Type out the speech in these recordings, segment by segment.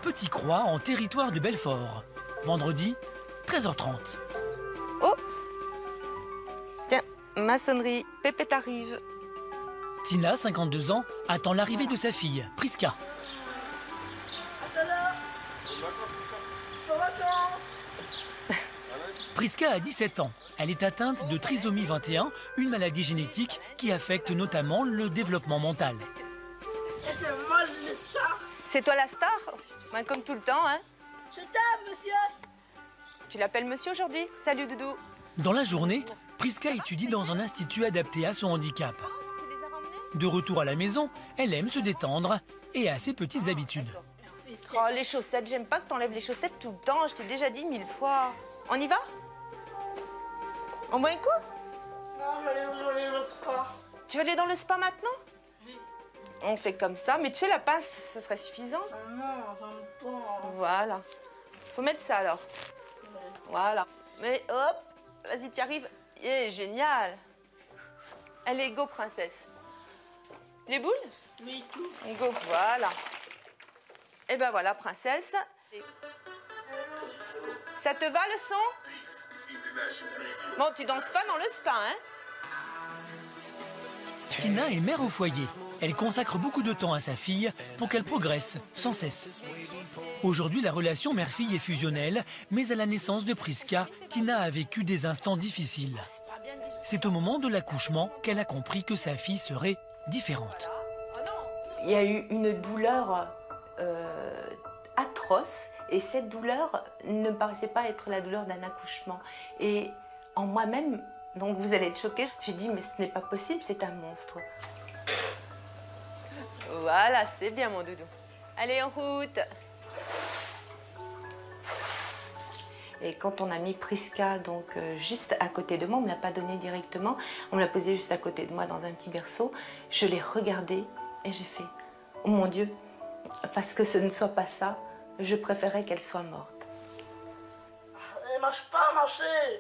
Petit-Croix en territoire de Belfort. Vendredi, 13h30. Oh! Tiens, maçonnerie, Pépé t'arrive. Tina, 52 ans, attend l'arrivée de sa fille, Priska. Priska a 17 ans. Elle est atteinte de trisomie 21, une maladie génétique qui affecte notamment le développement mental. C'est moi le star. C'est toi la star? Ben, comme tout le temps, hein? Je sais, monsieur. Tu l'appelles monsieur aujourd'hui? Salut, Doudou. Dans la journée, Priska étudie dans un institut adapté à son handicap. Tu les as ramenés? De retour à la maison, elle aime se détendre et a ses petites habitudes. Oh, les chaussettes, j'aime pas que t'enlèves les chaussettes tout le temps. Je t'ai déjà dit 1000 fois. On y va? On boit un coup? Non, je vais aller au spa. Tu veux aller dans le spa maintenant? Oui. On fait comme ça, mais tu sais, la pince, ça serait suffisant. Ah non, j'aime pas. Voilà. Faut mettre ça alors. Ouais. Voilà. Mais hop, vas-y, t'y arrives. Génial. Allez, go, princesse. Les boules? Oui, tout. Go, voilà. Et ben voilà, princesse. Ça te va le son? Bon, tu danses pas dans le spa, hein? Tina est mère au foyer. Elle consacre beaucoup de temps à sa fille pour qu'elle progresse sans cesse. Aujourd'hui, la relation mère-fille est fusionnelle, mais à la naissance de Priska, Tina a vécu des instants difficiles. C'est au moment de l'accouchement qu'elle a compris que sa fille serait différente. Il y a eu une douleur atroce et cette douleur ne paraissait pas être la douleur d'un accouchement. Et en moi-même, donc vous allez être choqués, j'ai dit mais ce n'est pas possible, c'est un monstre. Voilà, c'est bien mon doudou. Allez, en route. Et quand on a mis Priska donc juste à côté de moi, on ne me l'a pas donné directement, on me l'a posée juste à côté de moi dans un petit berceau, je l'ai regardée et j'ai fait « Oh mon Dieu, parce que ce ne soit pas ça, je préférais qu'elle soit morte. » Elle marche pas, marcher.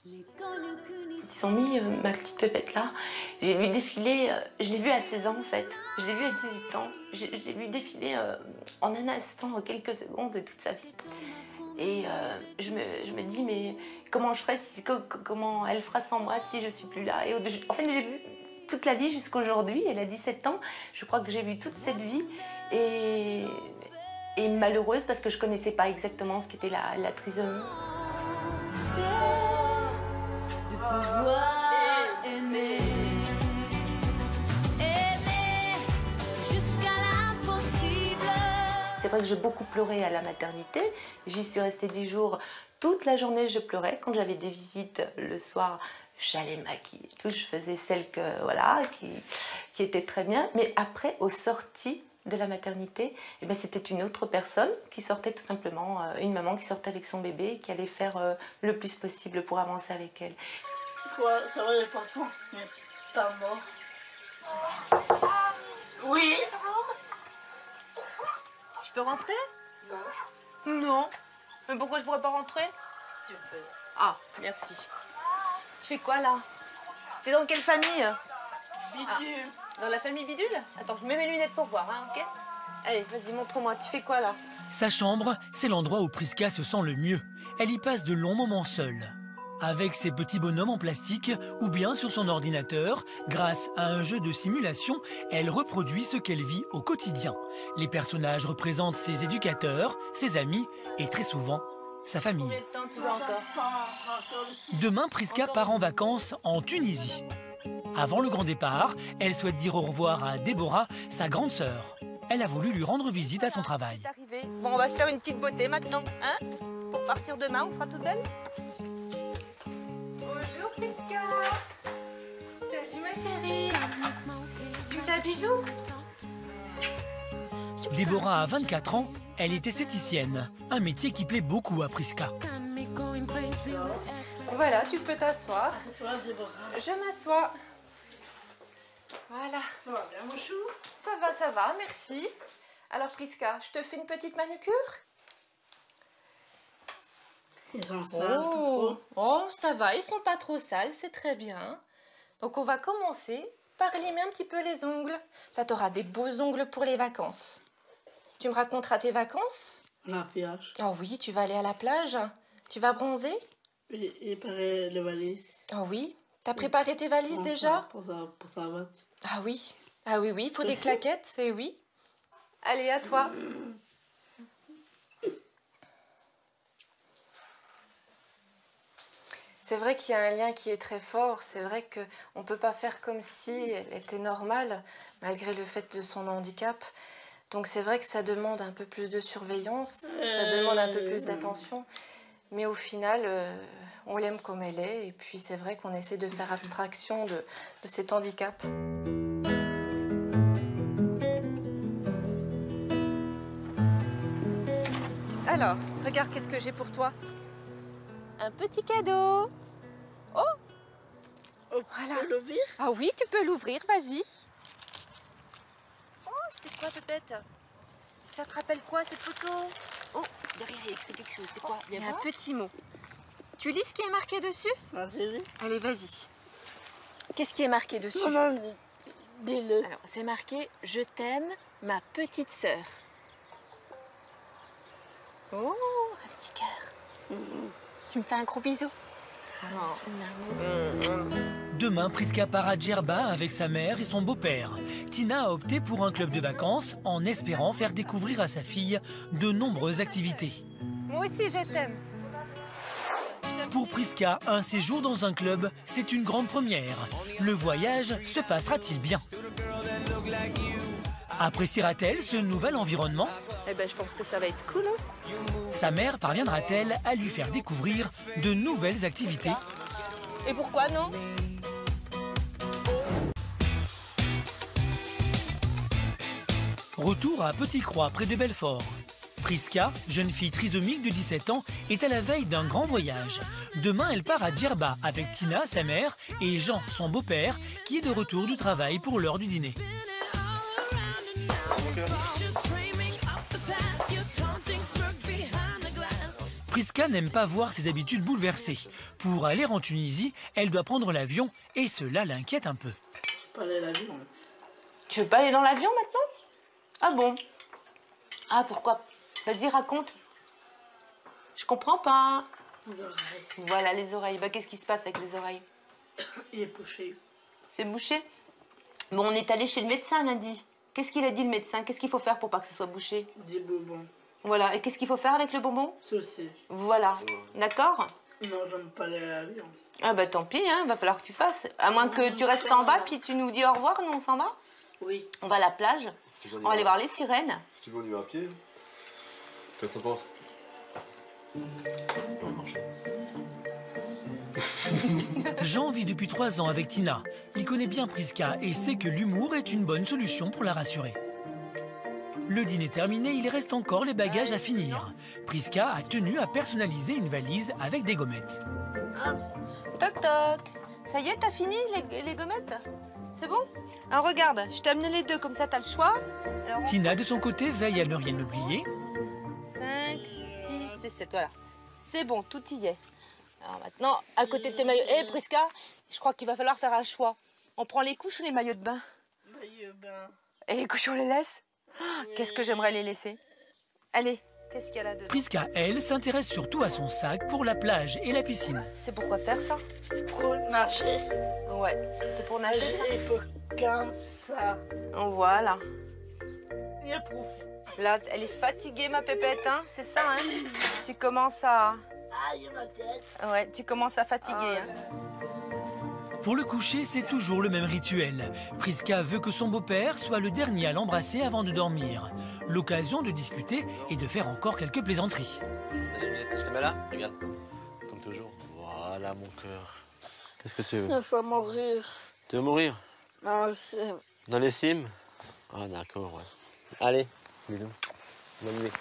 Ils ont mis ma petite pépette là, j'ai vu défiler, je l'ai vue à 16 ans en fait, je l'ai vue à 18 ans, je l'ai vue défiler en un instant, en quelques secondes de toute sa vie. Et je me dis mais comment je ferai, comment elle fera sans moi si je suis plus là. Et en fait j'ai vu toute la vie jusqu'aujourd'hui, elle a 17 ans, je crois que j'ai vu toute cette vie et malheureuse parce que je connaissais pas exactement ce qu'était la trisomie. Aimer jusqu'à l'impossible. C'est vrai que j'ai beaucoup pleuré à la maternité. J'y suis restée 10 jours. Toute la journée, je pleurais. Quand j'avais des visites le soir, j'allais maquiller. Tout, je faisais celle que, voilà, qui était très bien. Mais après, aux sorties de la maternité, eh ben, c'était une autre personne qui sortait tout simplement, une maman qui sortait avec son bébé et qui allait faire le plus possible pour avancer avec elle. Quoi, ça va les poissons? Mais pas mort. Oui. Je peux rentrer? Non. Non. Mais pourquoi je pourrais pas rentrer? Tu peux. Ah, merci. Tu fais quoi là? T'es dans quelle famille? Bidule. Dans la famille Bidule? Attends, je mets mes lunettes pour voir, hein, ok? Allez, vas-y, montre-moi. Tu fais quoi là? Sa chambre, c'est l'endroit où Priska se sent le mieux. Elle y passe de longs moments seule. Avec ses petits bonhommes en plastique ou bien sur son ordinateur, grâce à un jeu de simulation, elle reproduit ce qu'elle vit au quotidien. Les personnages représentent ses éducateurs, ses amis et très souvent, sa famille. Combien de temps tu vas encore? Demain, Priska part en vacances en Tunisie. Avant le grand départ, elle souhaite dire au revoir à Déborah, sa grande sœur. Elle a voulu lui rendre visite à son travail. C'est arrivé. Bon, on va se faire une petite beauté maintenant, hein? Pour partir demain, on sera toute belle. Bonjour Priska. Salut ma chérie. Tu me fais un bisou? Déborah a 24 ans, elle est esthéticienne, un métier qui plaît beaucoup à Priska. Voilà, tu peux t'asseoir. C'est toi, Déborah. Je m'assois. Voilà. Ça va bien, mon chou? Ça va, merci. Alors Priska, je te fais une petite manucure? Ils sont sales, Oh, ça va, ils sont pas trop sales, c'est très bien. Donc on va commencer parlimer un petit peu les ongles. Ça t'aura des beaux ongles pour les vacances. Tu me raconteras tes vacances? La plage. Oh oui, tu vas aller à la plage. Tu vas bronzer? Et préparer les valises. Oh oui. T'as préparé tes valises déjà? Pour ça va. Ah oui. Ah oui, oui. Il faut des claquettes, c'est oui. Allez, à toi. C'est vrai qu'il y a un lien qui est très fort. C'est vrai qu'on ne peut pas faire comme si elle était normale, malgré le fait de son handicap. Donc c'est vrai que ça demande un peu plus de surveillance, ça demande un peu plus d'attention. Mais au final, on l'aime comme elle est. Et puis c'est vrai qu'on essaie de faire abstraction de cet handicap. Alors, regarde qu'est-ce que j'ai pour toi. Un petit cadeau. Oh! Voilà. Tu peux l'ouvrir? Ah oui, tu peux l'ouvrir, vas-y. Oh, c'est quoi, Pépette? Ça te rappelle quoi, cette photo? Oh, derrière, il y a écrit quelque chose. C'est quoi? Il y a un petit mot. Tu lis ce qui est marqué dessus? Vas-y. Allez, vas-y. Qu'est-ce qui est marqué dessus? Non, dis-le. Alors, c'est marqué « Je t'aime, ma petite sœur ». Oh, un petit cœur. Tu me fais un gros bisou? Demain, Prisca part à Djerba avec sa mère et son beau-père. Tina a opté pour un club de vacances en espérant faire découvrir à sa fille de nombreuses activités. Moi aussi, je t'aime. Pour Prisca, un séjour dans un club, c'est une grande première. Le voyage se passera-t-il bien? Appréciera-t-elle ce nouvel environnement? Eh ben, je pense que ça va être cool, hein? Sa mère parviendra-t-elle à lui faire découvrir de nouvelles activités? Et pourquoi non? Retour à Petit-Croix, près de Belfort. Prisca, jeune fille trisomique de 17 ans, est à la veille d'un grand voyage. Demain, elle part à Djerba avec Tina, sa mère, et Jean, son beau-père, qui est de retour du travail pour l'heure du dîner. Prisca n'aime pas voir ses habitudes bouleversées. Pour aller en Tunisie, elle doit prendre l'avion et cela l'inquiète un peu. Pas aller à l'avion. Tu veux pas aller dans l'avion maintenant? Ah bon? Ah, pourquoi? Vas-y, raconte. Je comprends pas. Les oreilles. Voilà, les oreilles. Bah, qu'est-ce qui se passe avec les oreilles? Il est bouché. C'est bouché? Bon, on est allé chez le médecin lundi. Qu'est-ce qu'il a dit, le médecin? Qu'est-ce qu'il faut faire pour pas que ce soit bouché? Des bonbons. Voilà. Et qu'est-ce qu'il faut faire avec le bonbon? Ceci. Voilà. D'accord? Non, j'aime pas aller à l'avion. Ah bah tant pis, hein. Va falloir que tu fasses. À moins que tu restes en bas, puis tu nous dis au revoir, nous on s'en va. Oui. On va à la plage. On va aller voir les sirènes. Si tu veux, on y va à pied. Qu'est-ce que t'en penses? On va marcher. Jean vit depuis 3 ans avec Tina. Il connaît bien Prisca et sait que l'humour est une bonne solution pour la rassurer. Le dîner terminé, il reste encore les bagages à finir. Prisca a tenu à personnaliser une valise avec des gommettes. Toc toc. Ça y est, t'as fini les gommettes? C'est bon? Alors regarde, je t'ai amené les deux, comme ça t'as le choix. Alors, Tina, de son côté, veille à ne rien oublier. 5, 6 et 7, voilà. C'est bon, tout y est. Alors maintenant, à côté de tes maillots... Hé, Prisca, je crois qu'il va falloir faire un choix. On prend les couches ou les maillots de bain? Maillot bain. Et les couches, on les laisse? Qu'est-ce que j'aimerais les laisser. Allez, qu'est-ce qu'il y a là-dedans? Prisca, elle, s'intéresse surtout à son sac pour la plage et la piscine. C'est pourquoi faire ça? Pour nager. Ouais, c'est pour nager ça? Et pour comme ça. Voilà. Et pour... Là, elle est fatiguée, ma pépette, hein? C'est ça, hein? Tu commences à... Aïe, ma tête. Ouais, tu commences à fatiguer, hein? Pour le coucher, c'est toujours le même rituel. Prisca veut que son beau-père soit le dernier à l'embrasser avant de dormir. L'occasion de discuter et de faire encore quelques plaisanteries. Je te mets là, regarde. Comme toujours. Voilà mon cœur. Qu'est-ce que tu veux? Je vais mourir. Tu veux mourir? Non, c'est... Dans les cimes? Ah d'accord, ouais. Allez, bisous. Bonne nuit.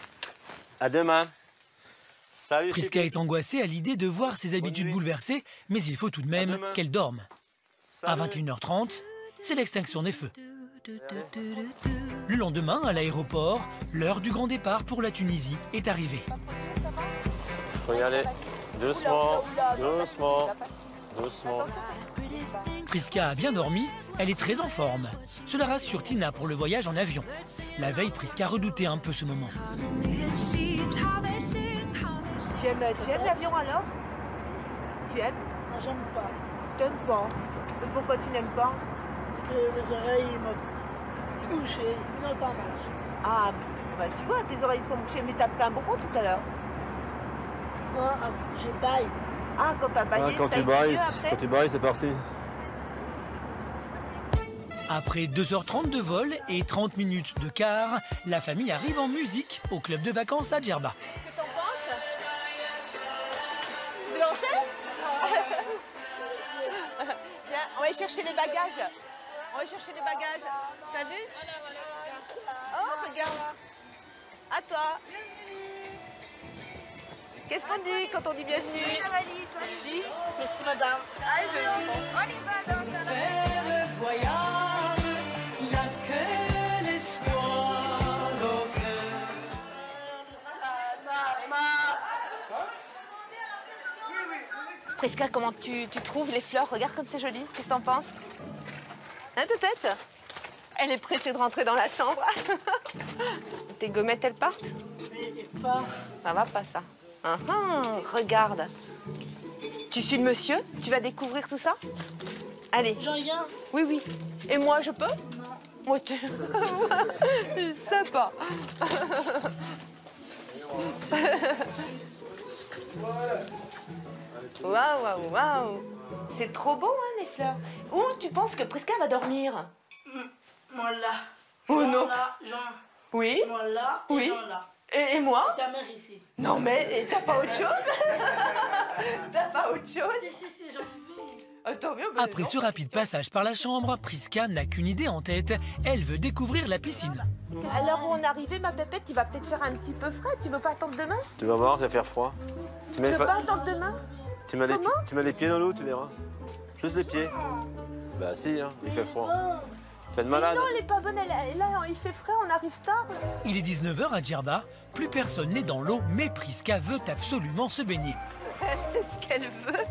À demain. Salut. Prisca est angoissée à l'idée de voir ses habitudes nuit. bouleversées, mais il faut tout de même demain. qu'elle dorme. À Salut. 21h30, c'est l'extinction des feux. Le lendemain, à l'aéroport, l'heure du grand départ pour la Tunisie est arrivée. Faut y aller. Doucement, doucement, doucement. Priska a bien dormi, elle est très en forme. Cela rassure Tina pour le voyage en avion. La veille, Priska redoutait un peu ce moment. Tu aimes l'avion alors? Tu aimes? Non, j'aime pas. T'aimes pas? Mais pourquoi tu n'aimes pas? Les oreilles m'ont touché. Non, ça marche. Ah, bah, tu vois, tes oreilles sont bouchées, mais t'as fait un bonbon tout à l'heure. Non, j'ai baille. Ah, quand t'as baillé, Quand ça tu a été bailles, mieux après? c'est parti. Après 2h30 de vol et 30 minutes de car, la famille arrive en musique au club de vacances à Djerba. Qu'est-ce que t'en penses? Tu veux danser? Viens, on va aller chercher les bagages. On va aller chercher les bagages. T'as vu? Oh, regarde. À toi. Qu'est-ce qu'on dit quand on dit bienvenue? Merci. Merci, madame. Allez, on y va, danser. Priska, comment tu trouves les fleurs? Regarde comme c'est joli. Qu'est-ce que t'en penses? Hein, Pépette? Elle est pressée de rentrer dans la chambre. Tes gommettes, elles partent? Et pas. Ça va pas, ça. Regarde. Tu suis le monsieur? Tu vas découvrir tout ça? Allez. J'en viens. Oui, oui. Et moi, je peux? Non. Moi, tu... Sympa. Waouh, waouh, waouh. C'est trop beau, hein, les fleurs. Où tu penses que Priska va dormir? Moi là. Oh Jean non. là, Jean. Oui. Moi là et Oui. Jean là. Et moi? Ta mère ici. Non, mais t'as pas autre chose? T'as pas autre chose? Si, j'en vais. Tant mieux. Après ce rapide passage par la chambre, Priska n'a qu'une idée en tête. Elle veut découvrir la piscine. À l'heure où on est arrivé, ma pépette, il va peut-être faire un petit peu frais. Tu veux pas attendre demain? Tu vas voir, ça va faire froid. Tu veux pas attendre demain? Tu mets les pieds dans l'eau, tu verras. Juste les pieds. Bah si, hein, il fait froid. Tu vas être malade. Non, elle est pas bonne. Là, il fait frais, on arrive tard. Il est 19h à Djerba, plus personne n'est dans l'eau, mais Priska veut absolument se baigner. C'est ce qu'elle veut.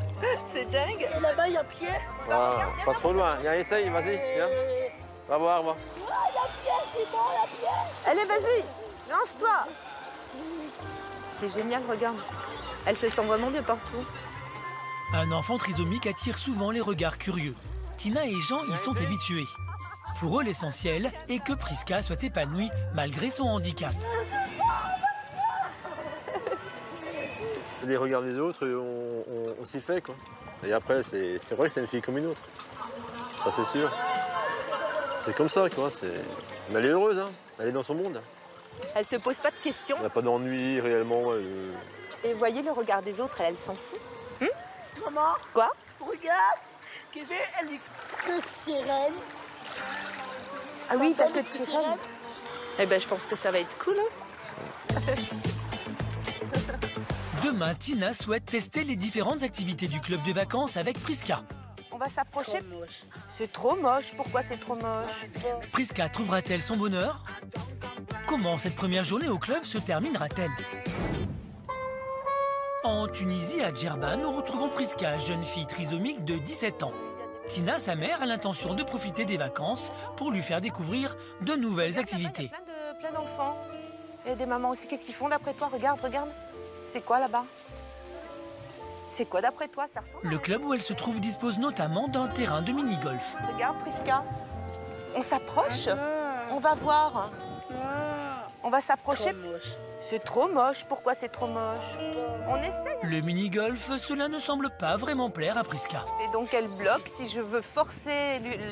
C'est dingue. Et là-bas, il y a Pierre. Ah, pas trop loin. Viens, essaye, vas-y, viens. Va voir, va. Allez, vas-y. Lance-toi. C'est génial, regarde. Elle se sent vraiment bien partout. Un enfant trisomique attire souvent les regards curieux. Tina et Jean y sont habitués. Pour eux, l'essentiel est que Priska soit épanouie malgré son handicap. Les regards des autres, on s'y fait, quoi. Et après, c'est vrai que c'est une fille comme une autre. Ça, c'est sûr. C'est comme ça, quoi. Mais elle est heureuse, hein. Elle est dans son monde. Elle se pose pas de questions. Elle n'a pas d'ennui, réellement. Et voyez le regard des autres, elle s'en fout. Maman, Quoi? regarde. Elle est que sirène. Ah oui, t'as T'entends que de les sirène. Eh ben, je pense que ça va être cool, hein. Demain, Tina souhaite tester les différentes activités du club de vacances avec Priska. On va s'approcher. Trop moche. C'est trop moche. Pourquoi c'est trop moche? Priska trouvera-t-elle son bonheur? Comment cette première journée au club se terminera-t-elle? En Tunisie, à Djerba, nous retrouvons Priska, jeune fille trisomique de 17 ans. Tina, sa mère, a l'intention de profiter des vacances pour lui faire découvrir de nouvelles activités. Plein d'enfants. Et des mamans aussi. Qu'est-ce qu'ils font d'après toi? Regarde. C'est quoi là-bas? C'est quoi d'après toi? Ça ressemble à... Le club où elle se trouve dispose notamment d'un terrain de mini-golf. Regarde, Priska. On s'approche. On va voir. On va s'approcher. Trop moche. C'est trop moche. Pourquoi c'est trop moche? On essaye. Le mini-golf, cela ne semble pas vraiment plaire à Priska. Et donc elle bloque. Si je veux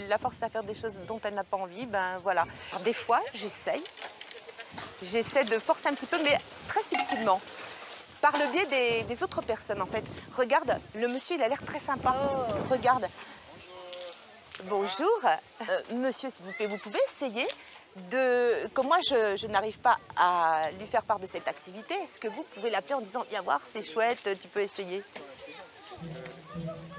la forcer à faire des choses dont elle n'a pas envie, ben voilà. Alors, des fois, j'essaye. J'essaie de forcer un petit peu, mais très subtilement. Par le biais des autres personnes, en fait. Regarde, le monsieur, il a l'air très sympa. Regarde. Bonjour. Monsieur, s'il vous plaît, vous pouvez essayer comme moi, je n'arrive pas à lui faire part de cette activité, est-ce que vous pouvez l'appeler en disant « Viens voir, c'est chouette, tu peux essayer ».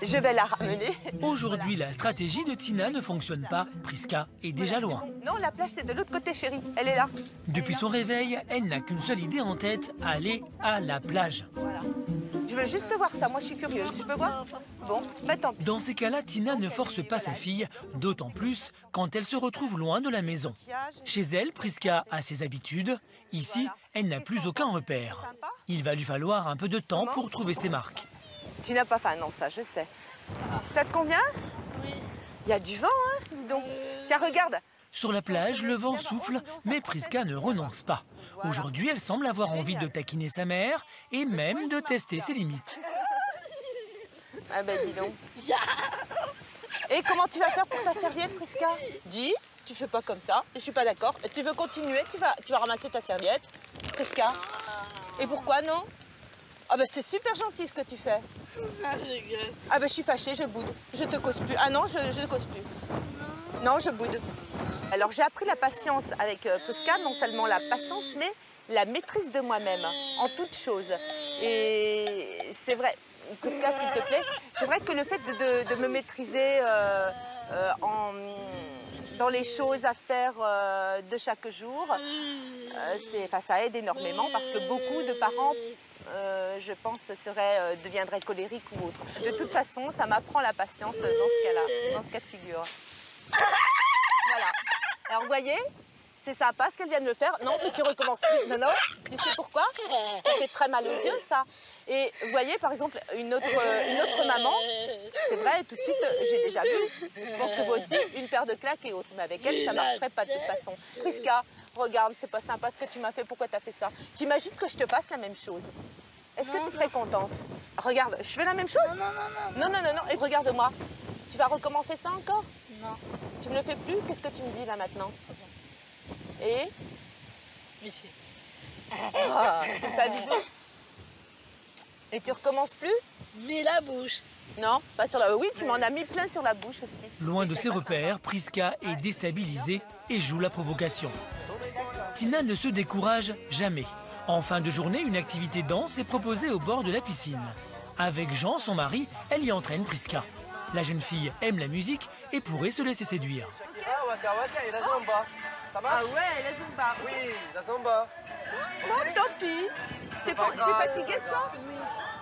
Je vais la ramener. Aujourd'hui, la stratégie de Tina ne fonctionne pas. Priska est déjà loin. Non, la plage, c'est de l'autre côté, chérie. Elle est là. Depuis son réveil, elle n'a qu'une seule idée en tête, aller à la plage. Voilà. Je veux juste voir ça. Moi, je suis curieuse. Je peux voir? Bon, bah tant pis. Dans ces cas-là, Tina ne force pas sa fille, d'autant plus quand elle se retrouve loin de la maison. Chez elle, Priska a ses habitudes. Ici, elle n'a plus aucun repère. Il va lui falloir un peu de temps pour trouver ses marques. Tu n'as pas faim, non, ça, je sais. Ça te convient? Oui. Il y a du vent, hein, dis donc. Tiens, regarde. Sur la plage, le vent souffle, mais Priska ne renonce pas. Aujourd'hui, elle semble avoir envie de taquiner sa mère et même de tester ses limites. Ah ben, dis donc. Et comment tu vas faire pour ta serviette, Priska? Dis, tu fais pas comme ça. Je suis pas d'accord. Tu veux continuer? Tu vas ramasser ta serviette, Priska? Et pourquoi non? Ah ben, c'est super gentil ce que tu fais. Ah ben, je suis fâchée, je boude. Je te cause plus. Ah non, je ne cause plus. Non, je boude. Alors, j'ai appris la patience avec Priska, non seulement la patience, mais la maîtrise de moi-même, en toute chose. Et c'est vrai, Priska, s'il te plaît, c'est vrai que le fait de me maîtriser dans les choses à faire de chaque jour, ça aide énormément parce que beaucoup de parents, je pense, deviendraient colériques ou autres. De toute façon, ça m'apprend la patience dans ce cas-là, dans ce cas de figure. Voilà. Alors, vous voyez, c'est sympa ce qu'elle vient de me faire. Non, mais tu recommences plus. Non, non. Tu sais pourquoi? Ça fait très mal aux yeux, ça. Et vous voyez, par exemple, une autre maman, c'est vrai, tout de suite, j'ai déjà vu. Je pense que vous aussi, une paire de claques et autres. Mais avec elle, ça ne marcherait pas de toute façon. Priska, regarde, c'est pas sympa ce que tu m'as fait. Pourquoi tu as fait ça? T'imagines que je te fasse la même chose? Est-ce que tu serais contente? Regarde, je fais la même chose? Non. Non. Et regarde-moi. Tu vas recommencer ça encore? Non. Tu me le fais plus? Qu'est-ce que tu me dis là maintenant? Et? Ici. Ah, pas bisou. Et tu recommences plus? Mais la bouche. Non, pas sur la... Oui, tu m'en as mis plein sur la bouche aussi. Loin de ses repères, Priska est déstabilisée et joue la provocation. Tina ne se décourage jamais. En fin de journée, une activité danse est proposée au bord de la piscine. Avec Jean, son mari, elle y entraîne Priska. La jeune fille aime la musique et pourrait se laisser séduire. Ah, Waka Waka et la Zumba. Ça marche? Ah ouais, la Zumba. Oui, la Zumba. Bon, tant pis. T'es fatigué, ça? Oui.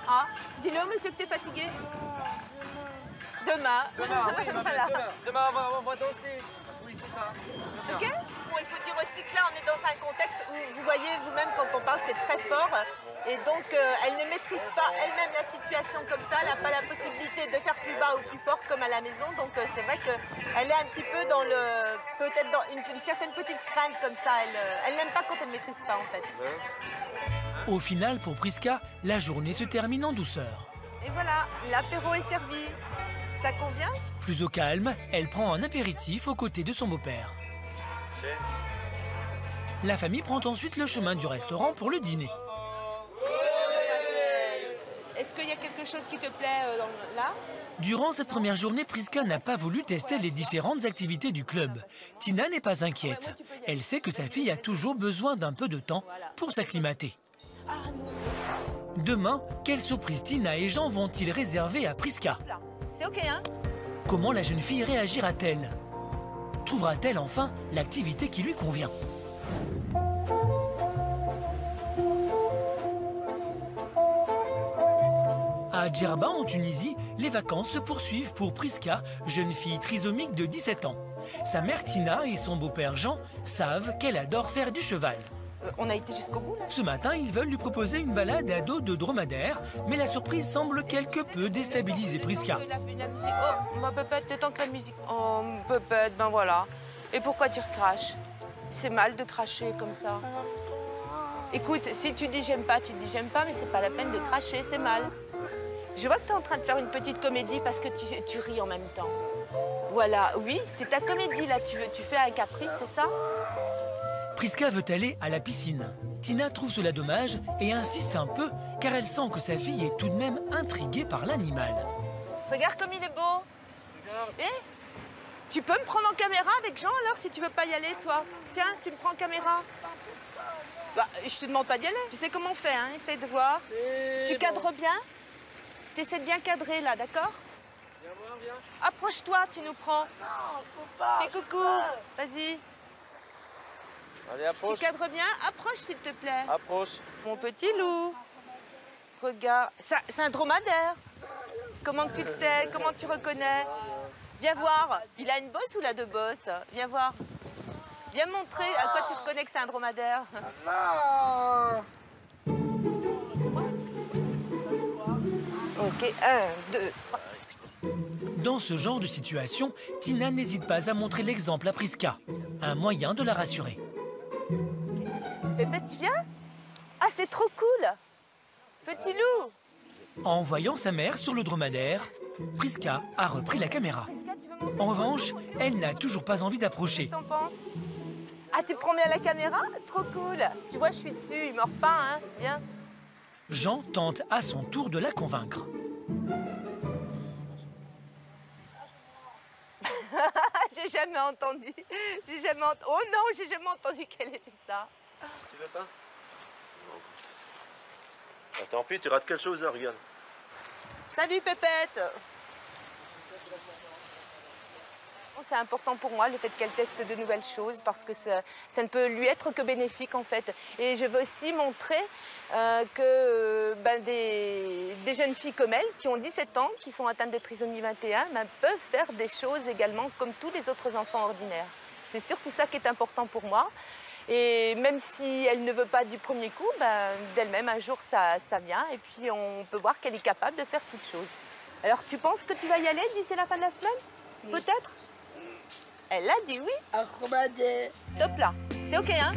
Ah, dis-le au monsieur que t'es fatigué. Demain. Demain, oui, Voilà. demain on va danser. Oui, c'est ça. Ok. Bon, il faut dire aussi que là, on est dans un contexte où, vous voyez vous-même, quand on parle, c'est très fort. Et donc, elle ne maîtrise pas elle-même la situation comme ça. Elle n'a pas la possibilité de faire plus bas ou plus fort comme à la maison. Donc, c'est vrai qu'elle est un petit peu dans peut-être dans une certaine petite crainte comme ça. Elle n'aime pas quand elle ne maîtrise pas, en fait. Au final, pour Priska, la journée se termine en douceur. Et voilà, l'apéro est servi. Ça convient? Plus au calme, elle prend un apéritif aux côtés de son beau-père. La famille prend ensuite le chemin du restaurant pour le dîner. Est-ce qu'il y a quelque chose qui te plaît là? Durant cette première journée, Priska n'a pas voulu tester les différentes activités du club. Tina n'est pas inquiète. Elle sait que sa fille a toujours besoin d'un peu de temps pour s'acclimater. Demain, quelle surprise Tina et Jean vont-ils réserver à Priska? C'est ok, hein? Comment la jeune fille réagira-t-elle? Trouvera-t-elle enfin l'activité qui lui convient? À Djerba, en Tunisie, les vacances se poursuivent pour Priska, jeune fille trisomique de 17 ans. Sa mère Tina et son beau-père Jean savent qu'elle adore faire du cheval. On a été jusqu'au bout, là? Ce matin, ils veulent lui proposer une balade à dos de dromadaire, mais la surprise semble quelque peu déstabiliser Priska. Oh, ma pépette, t'es tant que la musique. Oh, pépette, ben voilà. Et pourquoi tu recraches? C'est mal de cracher comme ça. Écoute, si tu dis j'aime pas, tu dis j'aime pas, mais c'est pas la peine de cracher, c'est mal. Je vois que t'es en train de faire une petite comédie parce que tu ris en même temps. Voilà, oui, c'est ta comédie, là. Tu fais un caprice, c'est ça? Priska veut aller à la piscine. Tina trouve cela dommage et insiste un peu car elle sent que sa fille est tout de même intriguée par l'animal. Regarde comme il est beau. Eh, tu peux me prendre en caméra avec Jean alors si tu veux pas y aller toi? Tiens, tu me prends en caméra. Bah, je te demande pas d'y aller. Tu sais comment on fait, hein? Essaye de voir. Tu cadres bien? Tu essaies de bien cadrer là, d'accord? Approche-toi, tu nous prends. Non, faut pas. Fais coucou. Vas-y. Allez, approche. Tu cadres bien. Approche, s'il te plaît. Approche. Mon petit loup. Regarde. C'est un dromadaire. Comment que tu le sais? Comment tu reconnais? Viens voir. Il a une bosse ou il a deux bosses? Viens voir. Viens me montrer à quoi tu reconnais que c'est un dromadaire. Non. Ok, 1, 2, 3. Dans ce genre de situation, Tina n'hésite pas à montrer l'exemple à Priska, un moyen de la rassurer. Pépette, tu viens? Ah, c'est trop cool. Petit loup. En voyant sa mère sur le dromadaire, Priska a repris la caméra. Priska, tu veux montrer? En revanche, elle n'a toujours pas envie d'approcher. Qu'est-ce que t'en penses? Ah, tu prends bien la caméra? Trop cool. Tu vois, je suis dessus, il mord pas, hein? Viens. Jean tente à son tour de la convaincre. J'ai jamais entendu. Oh non, j'ai jamais entendu qu'elle était ça. Tu veux pas? Non. Ah, tant pis, tu rates quelque chose, hein, regarde. Salut Pépette. C'est important pour moi le fait qu'elle teste de nouvelles choses parce que ça ne peut lui être que bénéfique en fait. Et je veux aussi montrer que des jeunes filles comme elle qui ont 17 ans, qui sont atteintes de trisomie 21, peuvent faire des choses également comme tous les autres enfants ordinaires. C'est surtout ça qui est important pour moi. Et même si elle ne veut pas du premier coup, d'elle-même un jour ça vient et puis on peut voir qu'elle est capable de faire toutes choses. Alors tu penses que tu vas y aller d'ici la fin de la semaine? Peut-être? Elle a dit oui. Un dromadaire. Top là, c'est ok hein?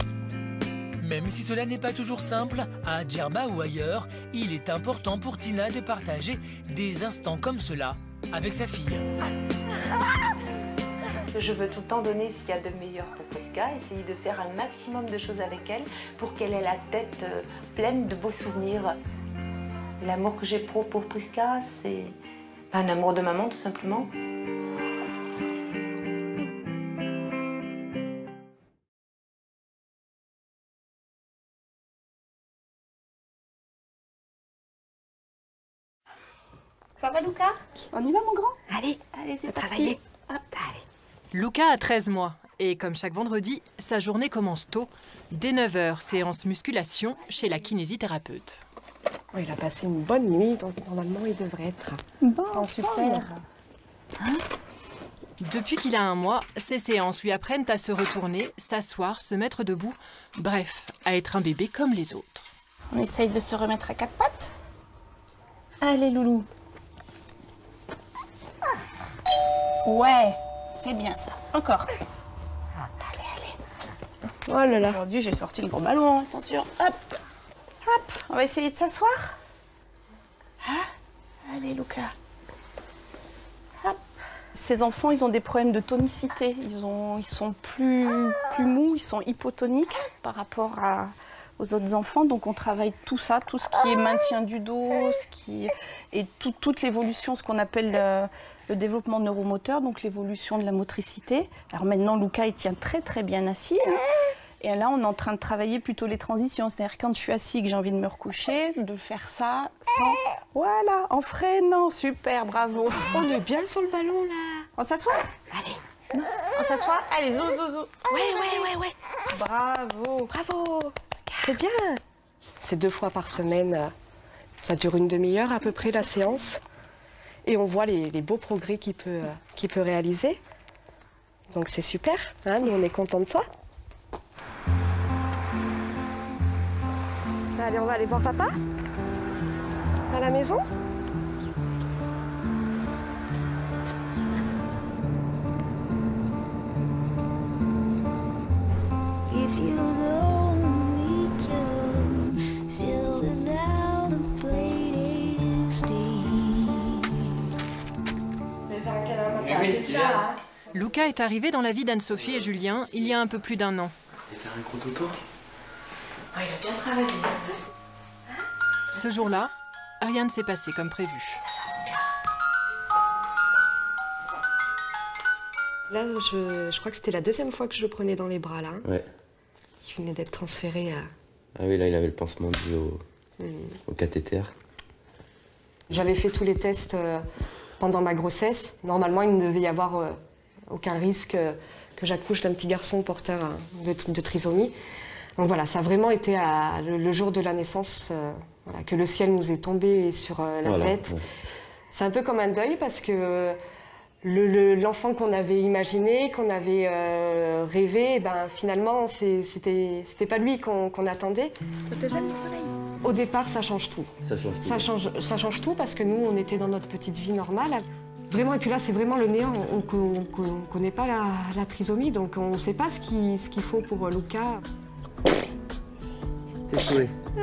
Même si cela n'est pas toujours simple, à Djerba ou ailleurs, il est important pour Tina de partager des instants comme cela avec sa fille. Je veux tout le temps donner ce qu'il y a de meilleur pour Priska, essayer de faire un maximum de choses avec elle pour qu'elle ait la tête pleine de beaux souvenirs. L'amour que j'éprouve pour Priska, c'est un amour de maman tout simplement. Ça va Lucas? On y va mon grand? Allez, c'est parti. travailler. Hop. Allez. Lucas a 13 mois et comme chaque vendredi, sa journée commence tôt. Dès 9 h, séance musculation chez la kinésithérapeute. Oh, il a passé une bonne nuit, donc normalement il devrait être en super. Depuis qu'il a 1 mois, ces séances lui apprennent à se retourner, s'asseoir, se mettre debout, bref, à être un bébé comme les autres. On essaye de se remettre à 4 pattes. Allez loulou. Ouais, c'est bien ça. Encore. Allez. Oh là là. Aujourd'hui j'ai sorti le gros ballon, attention. Hop. Hop. On va essayer de s'asseoir. Allez Lucas. Hop. Ces enfants, ils ont des problèmes de tonicité. Ils sont plus mous, ils sont hypotoniques par rapport aux autres enfants. Donc on travaille tout ça, tout ce qui est maintien du dos, et toute l'évolution, ce qu'on appelle le développement neuromoteur, donc l'évolution de la motricité. Alors maintenant, Lucas, il tient très très bien assis. Hein. Et là, on est en train de travailler plutôt les transitions. C'est-à-dire quand je suis assis et que j'ai envie de me recoucher, de faire ça sans... Voilà, en freinant. Super, bravo. On est bien sur le ballon là. On s'assoit? Allez. On s'assoit? Allez, zo. Ouais. Bravo. C'est bien. C'est 2 fois par semaine. Ça dure une demi-heure à peu près la séance. Et on voit les beaux progrès qu'il peut réaliser. Donc c'est super. Hein, nous, on est contents de toi. Allez, on va aller voir papa à la maison. If you don't meet you, still without a plate steam. Lucas est arrivé dans la vie d'Anne-Sophie et Julien il y a un peu plus d'1 an. Et faire un gros toto. Oh, il a bien travaillé. Ce jour-là, rien ne s'est passé comme prévu. Là, je crois que c'était la 2e fois que je le prenais dans les bras, là. Ouais. Il venait d'être transféré à... Ah oui, là, il avait le pansement dû au cathéter. J'avais fait tous les tests pendant ma grossesse. Normalement, il ne devait y avoir aucun risque que j'accouche d'un petit garçon porteur de trisomie. Donc voilà, ça a vraiment été le jour de la naissance, voilà, que le ciel nous est tombé sur la tête. Ouais. C'est un peu comme un deuil parce que l'enfant qu'on avait imaginé, qu'on avait rêvé, ben, finalement, c'était pas lui qu'on attendait. Au départ, ça change tout. Ça change tout parce que nous, on était dans notre petite vie normale. Vraiment, et puis là, c'est vraiment le néant. On ne connaît pas la trisomie, donc on ne sait pas ce qu'il faut pour Luca.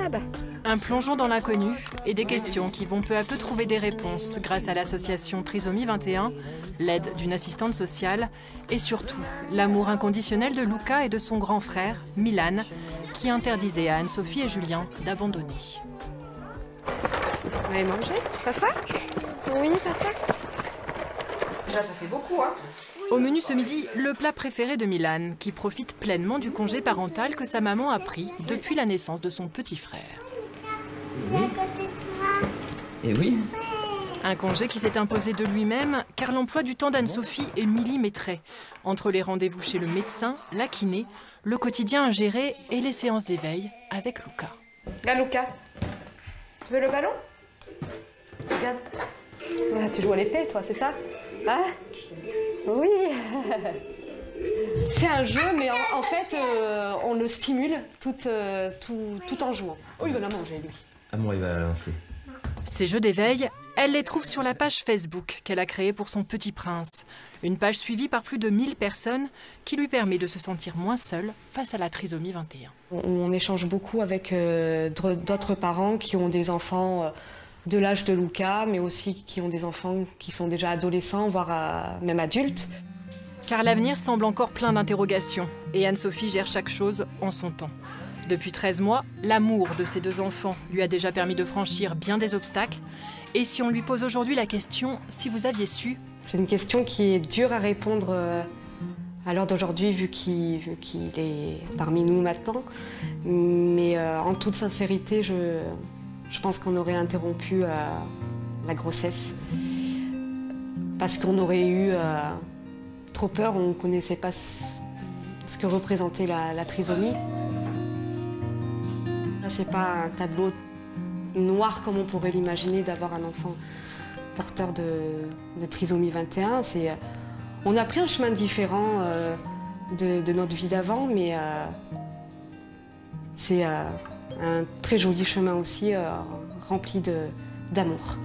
Ah bah. Un plongeon dans l'inconnu et des questions qui vont peu à peu trouver des réponses grâce à l'association Trisomie 21, l'aide d'une assistante sociale et surtout l'amour inconditionnel de Luca et de son grand frère, Milan, qui interdisait à Anne-Sophie et Julien d'abandonner. Vous avez mangé, Fafa? Oui, Fafa. Déjà, ça fait beaucoup, hein? Au menu ce midi, le plat préféré de Milan, qui profite pleinement du congé parental que sa maman a pris depuis la naissance de son petit frère. Oui. Et oui. Un congé qui s'est imposé de lui-même, car l'emploi du temps d'Anne-Sophie est millimétré. Entre les rendez-vous chez le médecin, la kiné, le quotidien à gérer et les séances d'éveil avec Luca. Regarde, Luca. Tu veux le ballon? Regarde. Ah, tu joues à l'épée, toi, c'est ça? Ah? Oui. C'est un jeu, mais en fait, on le stimule tout en jouant. Oh, il va la manger, lui. Ah bon, il va la lancer. Ces jeux d'éveil, elle les trouve sur la page Facebook qu'elle a créée pour son petit prince. Une page suivie par plus de 1000 personnes qui lui permet de se sentir moins seule face à la trisomie 21. On échange beaucoup avec d'autres parents qui ont des enfants de l'âge de Luca, mais aussi qui ont des enfants qui sont déjà adolescents, voire même adultes. Car l'avenir semble encore plein d'interrogations et Anne-Sophie gère chaque chose en son temps. Depuis 13 mois, l'amour de ses deux enfants lui a déjà permis de franchir bien des obstacles. Et si on lui pose aujourd'hui la question « si vous aviez su ?» C'est une question qui est dure à répondre à l'heure d'aujourd'hui, vu qu'il est parmi nous maintenant. Mais en toute sincérité, je pense qu'on aurait interrompu la grossesse. Parce qu'on aurait eu trop peur, on ne connaissait pas ce que représentait la trisomie. Là, c'est pas un tableau noir comme on pourrait l'imaginer d'avoir un enfant porteur de trisomie 21. On a pris un chemin différent de notre vie d'avant, mais c'est un très joli chemin aussi, rempli d'amour.